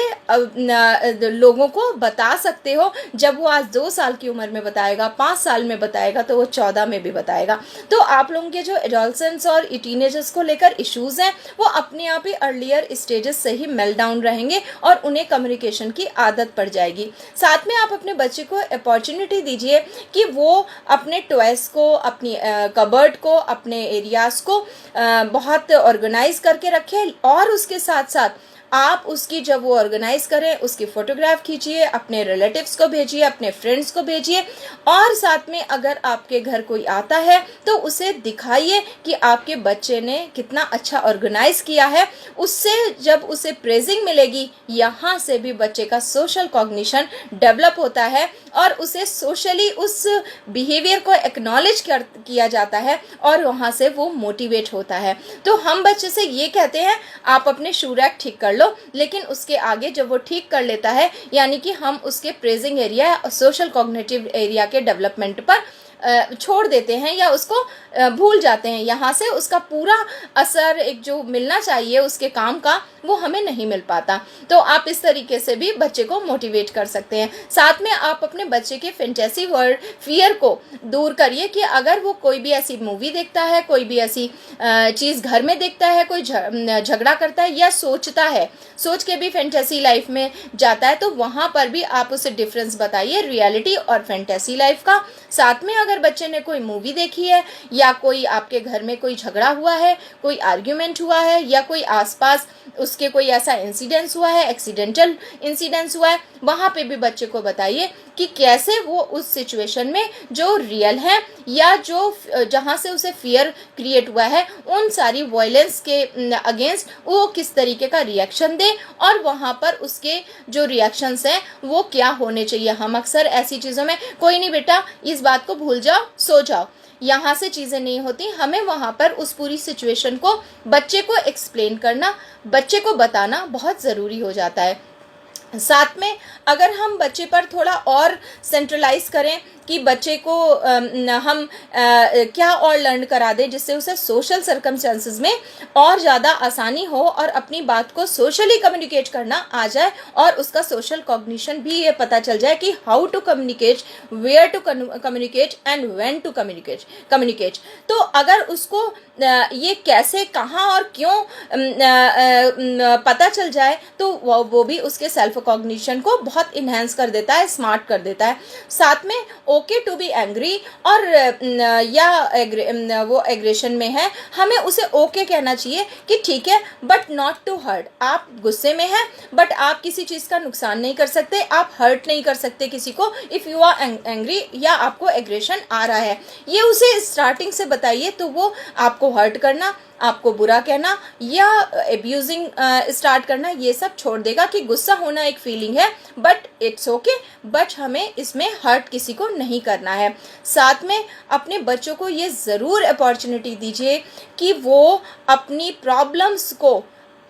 लोगों को बता सकते हो। जब वो आज 2 साल की उम्र में बताएगा, 5 साल में बताएगा, तो वो 14 में भी बताएगा। तो आप लोगों के जो एडोलसेंस और टीनेजर्स को लेकर इश्यूज हैं वो अपने आप ही अर्लियर स्टेजेस से ही मेल्ट डाउन रहेंगे और उन्हें कम्युनिकेशन की आदत पड़ जाएगी। साथ में आप अपने बच्चे को अपॉर्चुनिटी दीजिए कि वो अपने टॉयज को, अपनी कबर्ड को, अपने एरियाज को बहुत ऑर्गेनाइज करके रखें, और उसके साथ साथ आप उसकी जब वो ऑर्गेनाइज करें उसकी फ़ोटोग्राफ खींचिए, अपने रिलेटिव्स को भेजिए, अपने फ्रेंड्स को भेजिए, और साथ में अगर आपके घर कोई आता है तो उसे दिखाइए कि आपके बच्चे ने कितना अच्छा ऑर्गेनाइज किया है। उससे जब उसे प्रेजिंग मिलेगी, यहाँ से भी बच्चे का सोशल कॉग्निशन डेवलप होता है और उसे सोशली उस बिहेवियर को एक्नॉलेज किया जाता है और वहाँ से वो मोटिवेट होता है। तो हम बच्चे से ये कहते हैं आप अपने शू रैक ठीक कर लो, लेकिन उसके आगे जब वो ठीक कर लेता है यानी कि हम उसके प्रेजिंग एरिया और सोशल कॉग्निटिव एरिया के डेवलपमेंट पर छोड़ देते हैं या उसको भूल जाते हैं। यहाँ से उसका पूरा असर एक जो मिलना चाहिए उसके काम का वो हमें नहीं मिल पाता। तो आप इस तरीके से भी बच्चे को मोटिवेट कर सकते हैं। साथ में आप अपने बच्चे के फैंटेसी वर्ल्ड फियर को दूर करिए कि अगर वो कोई भी ऐसी मूवी देखता है, कोई भी ऐसी चीज़ घर में देखता है, कोई झगड़ा करता है या सोचता है, सोच के भी फैंटेसी लाइफ में जाता है, तो वहाँ पर भी आप उसे डिफरेंस बताइए रियलिटी और फैंटेसी लाइफ का। साथ में अगर बच्चे ने कोई मूवी देखी है या कोई आपके घर में कोई झगड़ा हुआ है, कोई आर्ग्यूमेंट हुआ है या कोई आसपास उसके कोई ऐसा इंसिडेंस हुआ है, एक्सीडेंटल इंसिडेंस हुआ है, वहाँ पे भी बच्चे को बताइए कि कैसे वो उस सिचुएशन में जो रियल है या जो जहाँ से उसे फियर क्रिएट हुआ है उन सारी वायलेंस के अगेंस्ट वो किस तरीके का रिएक्शन दे और वहाँ पर उसके जो रिएक्शंस हैं वो क्या होने चाहिए। हम अक्सर ऐसी चीज़ों में कोई नहीं बेटा इस बात को भूल जाओ, सो जाओ, यहाँ से चीज़ें नहीं होती। हमें वहाँ पर उस पूरी सिचुएशन को बच्चे को एक्सप्लेन करना, बच्चे को बताना बहुत ज़रूरी हो जाता है। साथ में अगर हम बच्चे पर थोड़ा और सेंट्रलाइज करें कि बच्चे को हम क्या और लर्न करा दें जिससे उसे सोशल सर्कमस्टेंसेस में और ज़्यादा आसानी हो और अपनी बात को सोशली कम्युनिकेट करना आ जाए और उसका सोशल कॉग्निशन भी ये पता चल जाए कि how to communicate, where to communicate and when to communicate. तो अगर उसको ये कैसे, कहाँ और क्यों पता चल जाए तो वो भी उसके सेल्फ सेल्फ कॉग्निशन को बहुत इन्हेंस कर देता है, स्मार्ट कर देता है। साथ में ओके टू बी एंग्री, और या वो एग्रेशन में है, हमें उसे ओके कहना चाहिए कि ठीक है, बट नॉट टू हर्ट। आप गुस्से में हैं बट आप किसी चीज़ का नुकसान नहीं कर सकते, आप हर्ट नहीं कर सकते किसी को इफ़ यू आर एंग्री, या आपको एग्रेशन आ रहा है। ये उसे स्टार्टिंग से बताइए, तो वो आपको हर्ट करना, आपको बुरा कहना या एब्यूजिंग स्टार्ट करना ये सब छोड़ देगा कि गुस्सा होना एक फीलिंग है, बट इट्स ओके, बट हमें इसमें हर्ट किसी को नहीं करना है। साथ में अपने बच्चों को ये ज़रूर अपॉर्चुनिटी दीजिए कि वो अपनी प्रॉब्लम्स को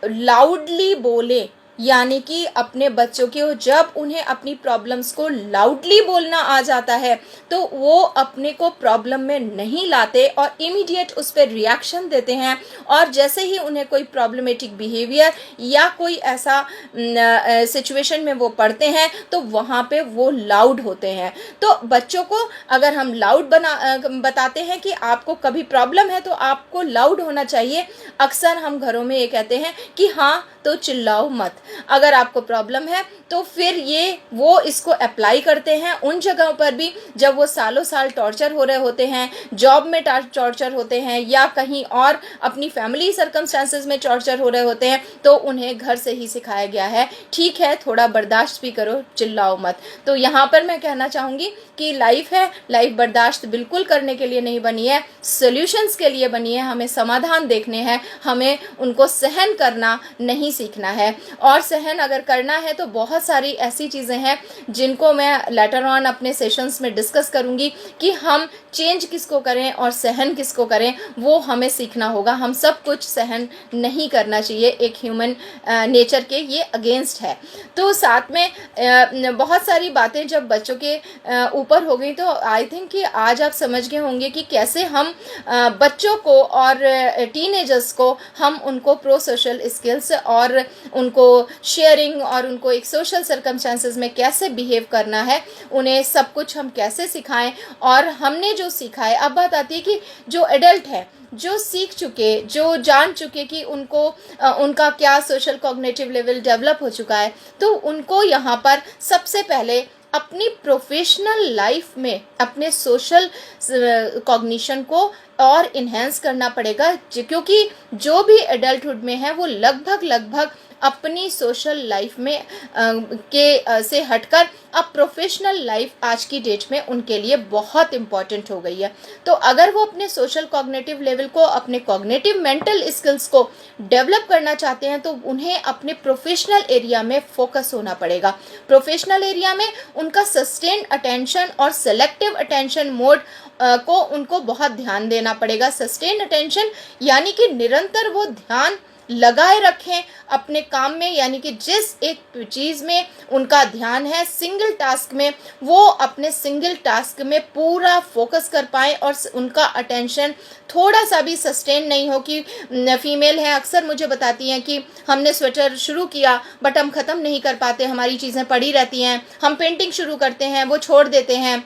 लाउडली बोले, यानी कि अपने बच्चों के जब उन्हें अपनी प्रॉब्लम्स को लाउडली बोलना आ जाता है तो वो अपने को प्रॉब्लम में नहीं लाते और इमीडिएट उस पर रिएक्शन देते हैं, और जैसे ही उन्हें कोई प्रॉब्लमेटिक बिहेवियर या कोई ऐसा सिचुएशन में वो पढ़ते हैं तो वहाँ पे वो लाउड होते हैं। तो बच्चों को अगर हम लाउड बताते हैं कि आपको कभी प्रॉब्लम है तो आपको लाउड होना चाहिए। अक्सर हम घरों में ये कहते हैं कि हाँ तो चिल्लाओ मत। अगर आपको प्रॉब्लम है तो फिर वो इसको अप्लाई करते हैं उन जगहों पर भी जब वो सालों साल टॉर्चर हो रहे होते हैं, जॉब में टॉर्चर होते हैं या कहीं और अपनी फैमिली सर्कमस्टांसेस में टॉर्चर हो रहे होते हैं, तो उन्हें घर से ही सिखाया गया है ठीक है थोड़ा बर्दाश्त भी करो, चिल्लाओ मत। तो यहाँ पर मैं कहना चाहूँगी कि लाइफ है, लाइफ बर्दाश्त बिल्कुल करने के लिए नहीं बनी है, सॉल्यूशंस के लिए बनी है। हमें समाधान देखने हैं, हमें उनको सहन करना नहीं सीखना है। और सहन अगर करना है तो बहुत सारी ऐसी चीज़ें हैं जिनको मैं लेटर ऑन अपने सेशंस में डिस्कस करूंगी कि हम चेंज किसको करें और सहन किसको करें, वो हमें सीखना होगा। हम सब कुछ सहन नहीं करना चाहिए, एक ह्यूमन नेचर के ये अगेंस्ट है। तो साथ में बहुत सारी बातें जब बच्चों के ऊपर हो गई तो आई थिंक कि आज आप समझ गए होंगे कि कैसे हम बच्चों को और टीनेजर्स को हम उनको प्रो सोशल स्किल्स और उनको शेयरिंग और उनको एक सोशल सर्कमस्टांसेस में कैसे बिहेव करना है, उन्हें सब कुछ हम कैसे सिखाएं। और हमने जो सीखा है, अब बात आती है कि जो एडल्ट है, जो सीख चुके, जो जान चुके कि उनको उनका क्या सोशल कॉग्निटिव लेवल डेवलप हो चुका है, तो उनको यहाँ पर सबसे पहले अपनी प्रोफेशनल लाइफ में अपने सोशल कॉग्निशन को और इन्हेंस करना पड़ेगा, क्योंकि जो भी एडल्टहुड में है वो लगभग अपनी सोशल लाइफ में से हटकर अब प्रोफेशनल लाइफ आज की डेट में उनके लिए बहुत इम्पॉर्टेंट हो गई है। तो अगर वो अपने सोशल कॉग्निटिव लेवल को, अपने कॉग्निटिव मेंटल स्किल्स को डेवलप करना चाहते हैं तो उन्हें अपने प्रोफेशनल एरिया में फोकस होना पड़ेगा। प्रोफेशनल एरिया में उनका सस्टेन्ड अटेंशन और सेलेक्टिव अटेंशन मोड को उनको बहुत ध्यान देना पड़ेगा। सस्टेन्ड अटेंशन यानी कि निरंतर वो ध्यान लगाए रखें अपने काम में, यानी कि जिस एक चीज़ में उनका ध्यान है, सिंगल टास्क में, वो अपने सिंगल टास्क में पूरा फोकस कर पाएँ और उनका अटेंशन थोड़ा सा भी सस्टेन नहीं हो। कि फीमेल हैं अक्सर मुझे बताती हैं कि हमने स्वेटर शुरू किया बट हम ख़त्म नहीं कर पाते, हमारी चीज़ें पड़ी रहती हैं, हम पेंटिंग शुरू करते हैं वो छोड़ देते हैं।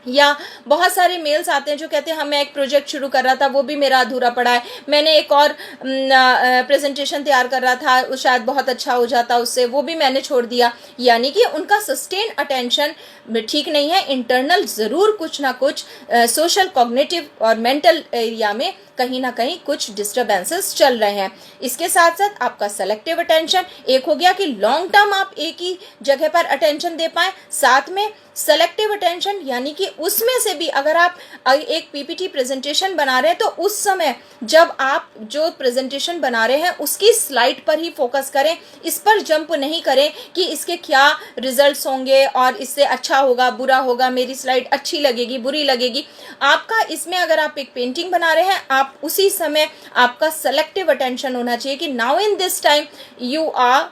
या बहुत सारे मेल्स आते हैं जो कहते हैं मैं एक प्रोजेक्ट शुरू कर रहा था वो भी मेरा अधूरा पड़ा है, मैंने एक और प्रेजेंटेशन तैयार कर रहा था, वो शायद बहुत अच्छा हो जाता उससे, वो भी मैंने छोड़ दिया। यानी कि उनका सस्टेन अटेंशन ठीक नहीं है, इंटरनल ज़रूर कुछ ना कुछ सोशल कॉग्निटिव और मेंटल एरिया में कहीं ना कहीं कुछ डिस्टर्बेंसेस चल रहे हैं। इसके साथ साथ आपका सेलेक्टिव अटेंशन एक हो गया कि लॉन्ग टर्म आप एक ही जगह पर अटेंशन दे पाएँ, साथ में सेलेक्टिव अटेंशन यानी कि उसमें से भी अगर आप एक पीपीटी प्रेजेंटेशन बना रहे हैं तो उस समय जब आप जो प्रेजेंटेशन बना रहे हैं उसकी स्लाइड पर ही फोकस करें, इस पर जंप नहीं करें कि इसके क्या रिजल्ट्स होंगे और इससे अच्छा होगा बुरा होगा, मेरी स्लाइड अच्छी लगेगी बुरी लगेगी। आपका इसमें अगर आप एक पेंटिंग बना रहे हैं, आप उसी समय आपका सेलेक्टिव अटेंशन होना चाहिए कि now in this time you are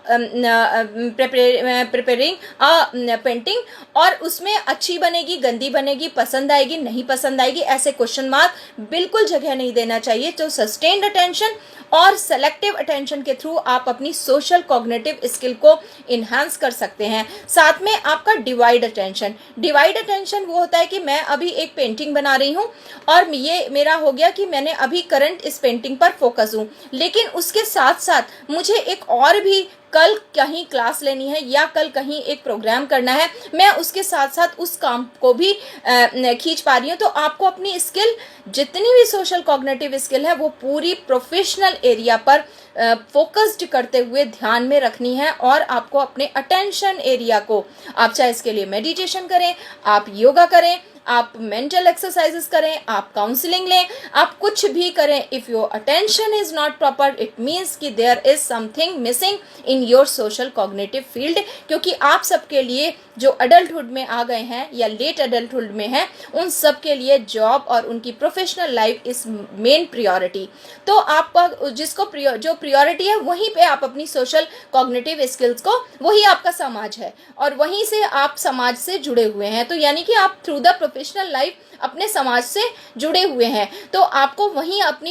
preparing a painting, और उसमें अच्छी बनेगी गंदी बनेगी, पसंद आएगी नहीं पसंद आएगी, ऐसे क्वेश्चन मार्क बिल्कुल जगह नहीं देना चाहिए। तो सस्टेन्ड अटेंशन और सेलेक्टिव अटेंशन के थ्रू आप अपनी सोशल कॉग्निटिव स्किल को इन्हांस कर सकते हैं। साथ में आपका डिवाइड अटेंशन, डिवाइड अटेंशन वो होता है कि मैं अभी एक पेंटिंग बना रही हूँ और ये मेरा हो गया कि मैंने अभी करंट इस पेंटिंग पर फोकस हूँ, लेकिन उसके साथ साथ मुझे एक और भी कल कहीं क्लास लेनी है या कल कहीं एक प्रोग्राम करना है, मैं उसके साथ साथ उस काम को भी खींच पा रही हूँ। तो आपको अपनी स्किल, जितनी भी सोशल कॉग्निटिव स्किल है, वो पूरी प्रोफेशनल एरिया पर फोकस्ड करते हुए ध्यान में रखनी है। और आपको अपने अटेंशन एरिया को, आप चाहे इसके लिए मेडिटेशन करें, आप योगा करें, आप मेंटल एक्सरसाइजेस करें, आप काउंसलिंग लें, आप कुछ भी करें, if your attention is not proper, it means कि there is something missing in your social cognitive field. क्योंकि आप सबके लिए जो अडल्टहुड में आ गए हैं या लेट अडल्टहुड में हैं, उन सब के लिए जॉब और उनकी professional life is main priority. तो आपका जो प्रियोरिटी है, वहीं पे आप अपनी सोशल कॉग्निटिव स्किल्स को, वही आपका समाज है और वहीं से आप समाज से जुड़े हुए हैं। तो यानी कि आप थ्रू द प्रोफेशनल लाइफ अपने समाज से जुड़े हुए हैं, तो आपको वहीं अपनी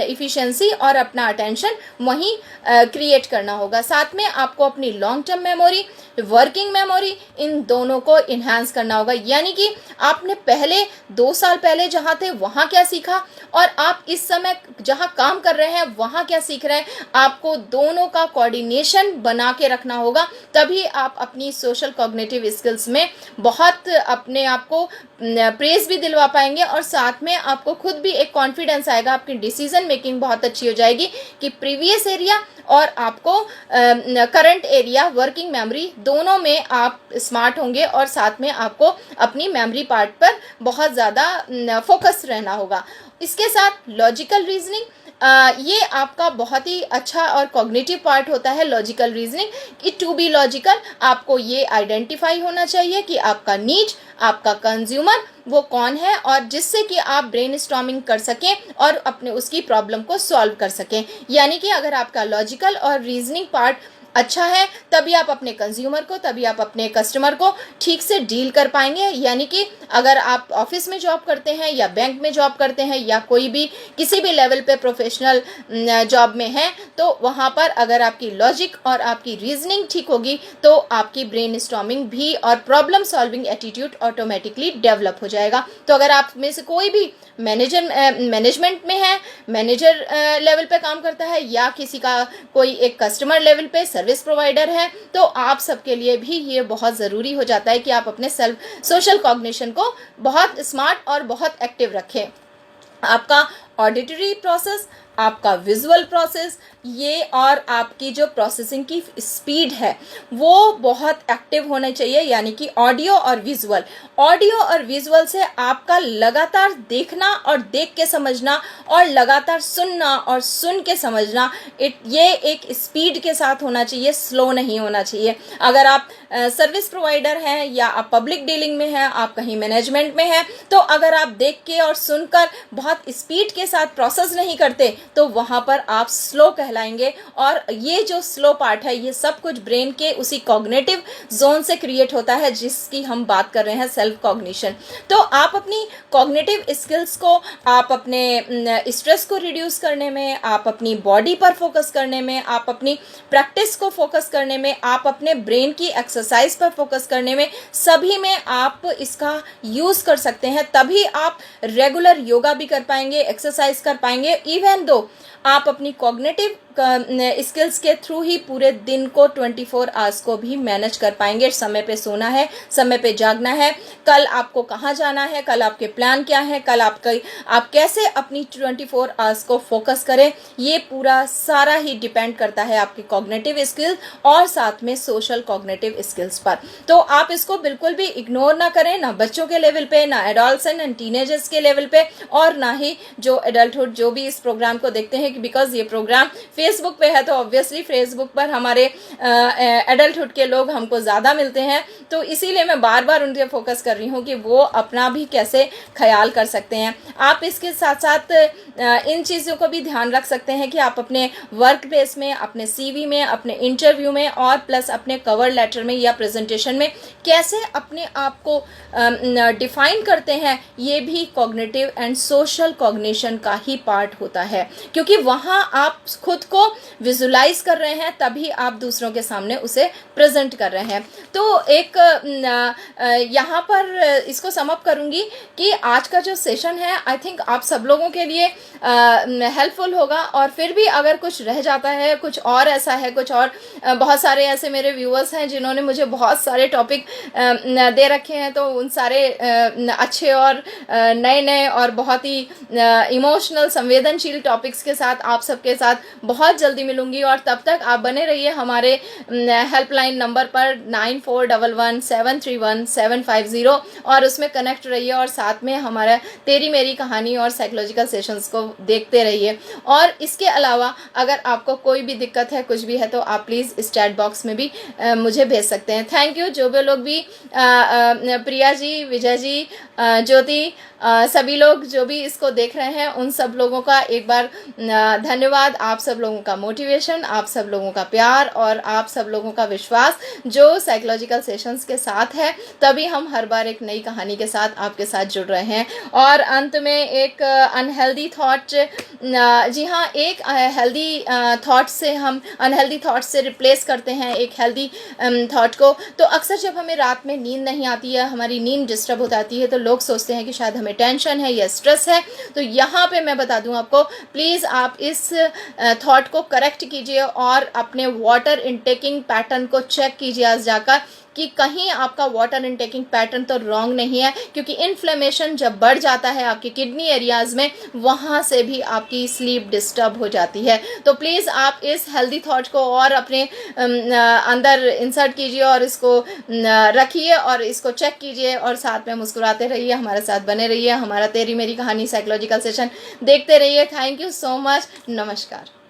इफिशिएंसी और अपना अटेंशन वहीं क्रिएट करना होगा। साथ में आपको अपनी long term memory, working memory, इन दोनों को इन्हांस करना होगा। यानी कि आपने पहले 2 साल पहले जहाँ थे वहाँ क्या सीखा और आप इस समय जहाँ काम कर रहे हैं वहाँ क्या सीख रहे हैं, आपको दोनों का कोऑर्डिनेशन बना के रखना होगा। तभी आप अपनी सोशल कॉग्निटिव स्किल्स में बहुत अपने आप को प्रेज भी दिलवा पाएंगे और साथ में आपको खुद भी एक कॉन्फिडेंस आएगा, आपकी डिसीजन मेकिंग बहुत अच्छी हो जाएगी कि प्रीवियस एरिया और आपको करंट एरिया, वर्किंग मेमोरी, दोनों में आप स्मार्ट होंगे और साथ में आपको अपनी मेमोरी पार्ट पर बहुत ज़्यादा फोकस रहना होगा। इसके साथ लॉजिकल रीजनिंग, ये आपका बहुत ही अच्छा और कॉग्निटिव पार्ट होता है। लॉजिकल रीजनिंग कि टू बी लॉजिकल, आपको ये आइडेंटिफाई होना चाहिए कि आपका नीड, आपका कंज्यूमर वो कौन है, और जिससे कि आप ब्रेनस्टॉर्मिंग कर सकें और अपने उसकी प्रॉब्लम को सॉल्व कर सकें। यानी कि अगर आपका लॉजिकल और रीजनिंग पार्ट अच्छा है, तभी आप अपने कंज्यूमर को, तभी आप अपने कस्टमर को ठीक से डील कर पाएंगे। यानी कि अगर आप ऑफिस में जॉब करते हैं या बैंक में जॉब करते हैं या कोई भी किसी भी लेवल पे प्रोफेशनल जॉब में हैं, तो वहाँ पर अगर आपकी लॉजिक और आपकी रीजनिंग ठीक होगी तो आपकी ब्रेनस्टॉर्मिंग भी और problem solving attitude automatically develop हो जाएगा। तो अगर आप में से कोई भी मैनेजमेंट में है, मैनेजर लेवल पे काम करता है, या किसी का कोई एक कस्टमर लेवल पे सर्विस प्रोवाइडर है, तो आप सबके लिए भी ये बहुत ज़रूरी हो जाता है कि आप अपने सोशल कॉग्निशन को बहुत स्मार्ट और बहुत एक्टिव रखें। आपका ऑडिटरी प्रोसेस, आपका विजुअल प्रोसेस, ये और आपकी जो प्रोसेसिंग की स्पीड है वो बहुत एक्टिव होना चाहिए। यानी कि ऑडियो और विजुअल से आपका लगातार देखना और देख के समझना और लगातार सुनना और सुन के समझना, ये एक स्पीड के साथ होना चाहिए, स्लो नहीं होना चाहिए। अगर आप सर्विस प्रोवाइडर हैं या आप पब्लिक डीलिंग में हैं, आप कहीं मैनेजमेंट में हैं, तो अगर आप देख के और सुनकर बहुत स्पीड के साथ प्रोसेस नहीं करते तो वहाँ पर आप स्लो कहलाएंगे। और ये जो स्लो पार्ट है, ये सब कुछ ब्रेन के उसी कॉग्निटिव जोन से क्रिएट होता है जिसकी हम बात कर रहे हैं, सेल्फ कॉग्निशन। तो आप अपनी कॉग्निटिव स्किल्स को, आप अपने स्ट्रेस को रिड्यूस करने में, आप अपनी बॉडी पर फोकस करने में, आप अपनी प्रैक्टिस को फोकस करने में, आप अपने ब्रेन की एक्सरसाइज पर फोकस करने में, सभी में आप इसका यूज़ कर सकते हैं। तभी आप रेगुलर योगा भी कर पाएंगे, एक्सरसाइज कर पाएंगे, इवन दो आप अपनी कॉग्निटिव स्किल्स के थ्रू ही पूरे दिन को 24 आवर्स को भी मैनेज कर पाएंगे। समय पे सोना है, समय पे जागना है, कल आपको कहाँ जाना है, कल आपके प्लान क्या है, कल आप कैसे अपनी 24 आवर्स को फोकस करें, ये पूरा सारा ही डिपेंड करता है आपकी कॉग्निटिव स्किल्स और साथ में सोशल कॉग्निटिव स्किल्स पर। तो आप इसको बिल्कुल भी इग्नोर ना करें, ना बच्चों के लेवल पे, ना एडोलसेंट एंड टीनेजर्स के लेवल पे, और ना ही जो एडल्टहुड जो भी इस प्रोग्राम को देखते हैं, बिकॉज ये प्रोग्राम फेसबुक पे है तो ऑब्वियसली फेसबुक पर हमारे एडल्टहुड के लोग हमको ज़्यादा मिलते हैं, तो इसीलिए मैं बार बार उन पर फोकस कर रही हूँ कि वो अपना भी कैसे ख्याल कर सकते हैं। आप इसके साथ साथ इन चीज़ों को भी ध्यान रख सकते हैं कि आप अपने वर्क प्लेस में, अपने CV में, अपने इंटरव्यू में और प्लस अपने कवर लेटर में या प्रेजेंटेशन में कैसे अपने आप को डिफाइन करते हैं। ये भी कॉग्निटिव एंड सोशल कॉग्निशन का ही पार्ट होता है, क्योंकि वहाँ आप खुद को विजुलाइज कर रहे हैं तभी आप दूसरों के सामने उसे प्रेजेंट कर रहे हैं। तो एक यहाँ पर इसको सम अप करूँगी कि आज का जो सेशन है आई थिंक आप सब लोगों के लिए हेल्पफुल होगा। और फिर भी अगर कुछ रह जाता है, कुछ और ऐसा है, कुछ और बहुत सारे ऐसे मेरे व्यूअर्स हैं जिन्होंने मुझे बहुत सारे टॉपिक दे रखे हैं, तो उन सारे अच्छे और नए नए और बहुत ही इमोशनल संवेदनशील टॉपिक्स के साथ आप सबके साथ बहुत जल्दी मिलूंगी। और तब तक आप बने रहिए हमारे हेल्पलाइन नंबर पर 9411731750 और उसमें कनेक्ट रहिए और साथ में हमारा तेरी मेरी कहानी और साइकोलॉजिकल सेशंस को देखते रहिए। और इसके अलावा अगर आपको कोई भी दिक्कत है, कुछ भी है, तो आप प्लीज़ इस चैट बॉक्स में भी मुझे भेज सकते हैं। थैंक यू जो भी लोग भी प्रिया जी, विजय जी, ज्योति, सभी लोग जो भी इसको देख रहे हैं उन सब लोगों का एक बार धन्यवाद। आप सब लोगों का मोटिवेशन, आप सब लोगों का प्यार और आप सब लोगों का विश्वास जो साइकोलॉजिकल सेशंस के साथ है, तभी हम हर बार एक नई कहानी के साथ आपके साथ जुड़ रहे हैं। और अंत में एक अनहेल्दी थॉट, जी हाँ, एक हेल्दी थॉट से हम अनहेल्दी थॉट से रिप्लेस करते हैं एक हेल्दी थॉट को। तो अक्सर जब हमें रात में नींद नहीं आती है, हमारी नींद डिस्टर्ब हो जाती है, तो लोग सोचते हैं कि शायद हमें टेंशन है या स्ट्रेस है। तो यहाँ पे मैं बता दूं आपको, प्लीज़ आप इस थॉट को करेक्ट कीजिए और अपने वाटर इनटेकिंग पैटर्न को चेक कीजिए आज जाकर कि कहीं आपका वाटर इनटेकिंग पैटर्न तो रॉन्ग नहीं है, क्योंकि इन्फ्लेमेशन जब बढ़ जाता है आपके किडनी एरियाज़ में, वहाँ से भी आपकी स्लीप डिस्टर्ब हो जाती है। तो प्लीज़ आप इस हेल्दी थॉट को और अपने अंदर इंसर्ट कीजिए और इसको रखिए और इसको चेक कीजिए और साथ में मुस्कुराते रहिए, हमारे साथ बने रहिए, हमारा तेरी मेरी कहानी साइकोलॉजिकल सेशन देखते रहिए। Thank you so much. नमस्कार।